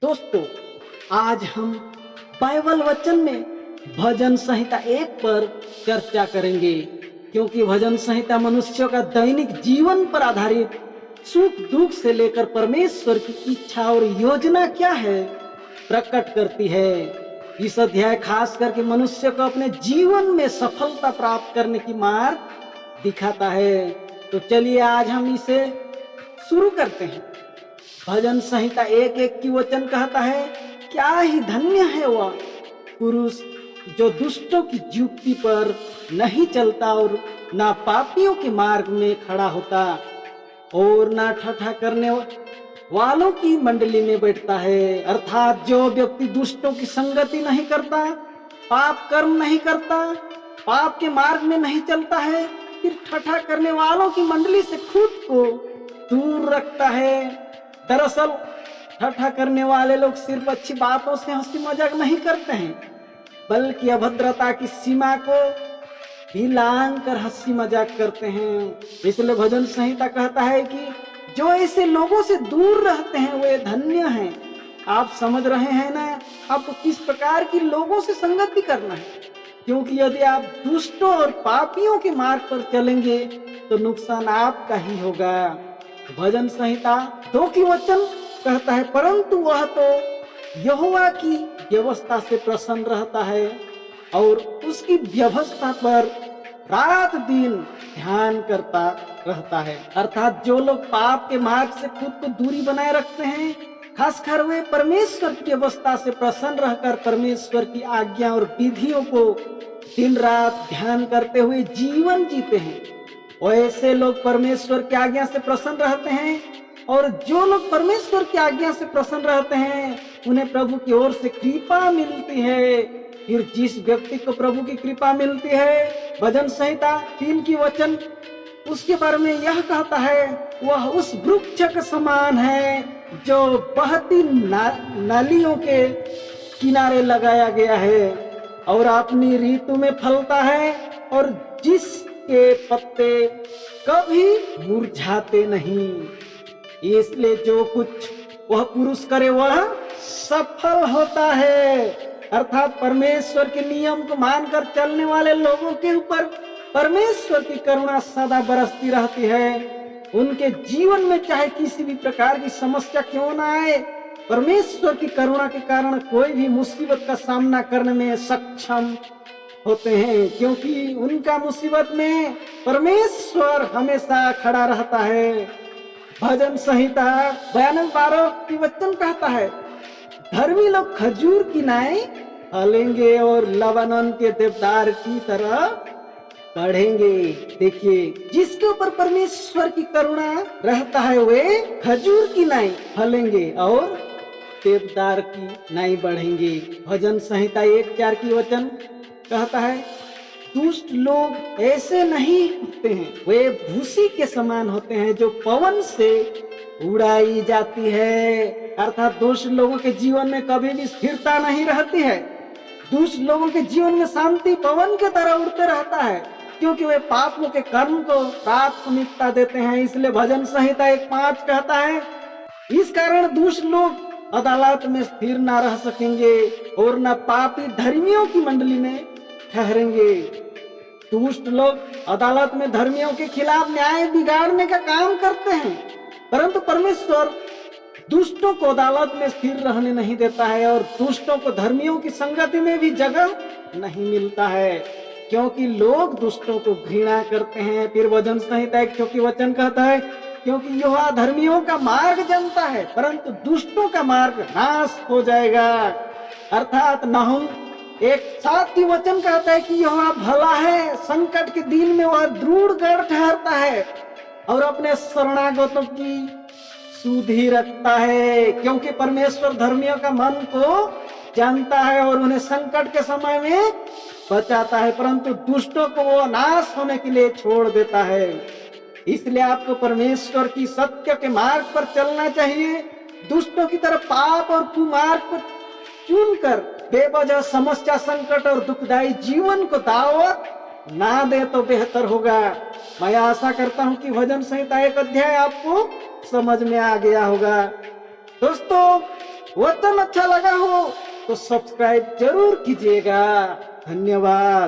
दोस्तों, आज हम बाइबल वचन में भजन संहिता 1 पर चर्चा करेंगे, क्योंकि भजन संहिता मनुष्यों का दैनिक जीवन पर आधारित सुख दुख से लेकर परमेश्वर की इच्छा और योजना क्या है प्रकट करती है। इस अध्याय खास करके मनुष्य को अपने जीवन में सफलता प्राप्त करने की मार्ग दिखाता है। तो चलिए आज हम इसे शुरू करते हैं। भजन संहिता 1:1 की वचन कहता है, क्या ही धन्य है वह पुरुष जो दुष्टों की युक्ति पर नहीं चलता और ना पापियों के मार्ग में खड़ा होता और ना ठट्ठा करने वालों की मंडली में बैठता है। अर्थात जो व्यक्ति दुष्टों की संगति नहीं करता, पाप कर्म नहीं करता, पाप के मार्ग में नहीं चलता है, फिर ठट्ठा करने वालों की मंडली से खुद को दूर रखता है। दरअसल ठट्ठा करने वाले लोग सिर्फ अच्छी बातों से हंसी मजाक नहीं करते हैं, बल्कि अभद्रता की सीमा को भी लांघ कर हंसी मजाक करते हैं। इसलिए भजन संहिता कहता है कि जो ऐसे लोगों से दूर रहते हैं वे धन्य हैं। आप समझ रहे हैं ना, आपको किस प्रकार की लोगों से संगति करना है, क्योंकि यदि आप दुष्टों और पापियों के मार्ग पर चलेंगे तो नुकसान आपका ही होगा। भजन संहिता 2 की वचन कहता है, परंतु वह तो यहोवा की व्यवस्था से प्रसन्न रहता है और उसकी व्यवस्था पर रात दिन ध्यान करता रहता है। अर्थात जो लोग पाप के मार्ग से खुद को दूरी बनाए रखते हैं, खासकर वे परमेश्वर की व्यवस्था से प्रसन्न रहकर परमेश्वर की आज्ञा और विधियों को दिन रात ध्यान करते हुए जीवन जीते हैं, ऐसे लोग परमेश्वर की आज्ञा से प्रसन्न रहते हैं। और जो लोग परमेश्वर की आज्ञा से प्रसन्न रहते हैं उन्हें प्रभु की ओर से कृपा मिलती है। फिर जिस व्यक्ति को प्रभु की कृपा मिलती है, भजन संहिता 3 की वचन उसके बारे में यह कहता है, वह उस वृक्ष के समान है जो बहती नालियों के किनारे लगाया गया है और अपनी ऋतु में फलता है और जिसके पत्ते कभी मुरझाते नहीं। इसलिए जो कुछ वह पुरुष करे वह सफल होता है। अर्थात परमेश्वर के नियम को मानकर चलने वाले लोगों के ऊपर परमेश्वर की करुणा सदा बरसती रहती है। उनके जीवन में चाहे किसी भी प्रकार की समस्या क्यों ना आए, परमेश्वर की करुणा के कारण कोई भी मुसीबत का सामना करने में सक्षम होते हैं, क्योंकि उनका मुसीबत में परमेश्वर हमेशा खड़ा रहता है। भजन संहिता 92:12 की वचन कहता है, धर्मी लोग खजूर की नाई फलेंगे और लबानोन के देवदार की तरह बढ़ेंगे। देखिए, जिसके ऊपर परमेश्वर की करुणा रहता है वे खजूर की नाई फलेंगे और देवदार की नाई बढ़ेंगे। भजन संहिता 1:4 की वचन कहता है, दुष्ट लोग ऐसे नहीं होते हैं, वे भूसी के समान होते हैं जो पवन से उड़ाई जाती है। अर्थात दुष्ट लोगों के जीवन में कभी भी स्थिरता नहीं रहती है। दुष्ट लोगों के जीवन में शांति पवन के तरह उड़ते रहता है, क्योंकि वे पापों के कर्म को प्राथमिकता देते हैं। इसलिए भजन संहिता 1:5 कहता है, इस कारण दुष्ट लोग अदालत में स्थिर न रह सकेंगे और न पापी धर्मियों की मंडली में ठहरेंगे। दुष्ट लोग अदालत में धर्मियों के खिलाफ न्याय बिगाड़ने का काम करते हैं, परंतु परमेश्वर दुष्टों को अदालत में स्थिर रहने नहीं देता है और दुष्टों को धर्मियों की संगति में भी जगह नहीं मिलता है, क्योंकि लोग दुष्टों को घृणा करते हैं। फिर भजन संहिता 1 की वचन कहता है, क्योंकि यहोवा धर्मियों का मार्ग जानता है परंतु दुष्टों का मार्ग नाश हो जाएगा। अर्थात नहूम 1:7 की वचन कहता है कि यहोवा भला है, संकट के दिन में वह दृढ़ गढ़ ठहरता है और अपने शरणागतों की सुधि रखता है, क्योंकि परमेश्वर धर्मियों का मन को जानता है और उन्हें संकट के समय में बचाता है, परंतु दुष्टों को वो नाश होने के लिए छोड़ देता है। इसलिए आपको परमेश्वर की सत्य के मार्ग पर चलना चाहिए। दुष्टों की तरफ पाप और कुमार्ग को चुनकर बेवजह समस्या, संकट और दुखदायी जीवन को दावत ना दे तो बेहतर होगा। मैं आशा करता हूं कि भजन संहिता 1 अध्याय आपको समझ में आ गया होगा। दोस्तों, वचन अच्छा लगा हो तो सब्सक्राइब जरूर कीजिएगा। धन्यवाद।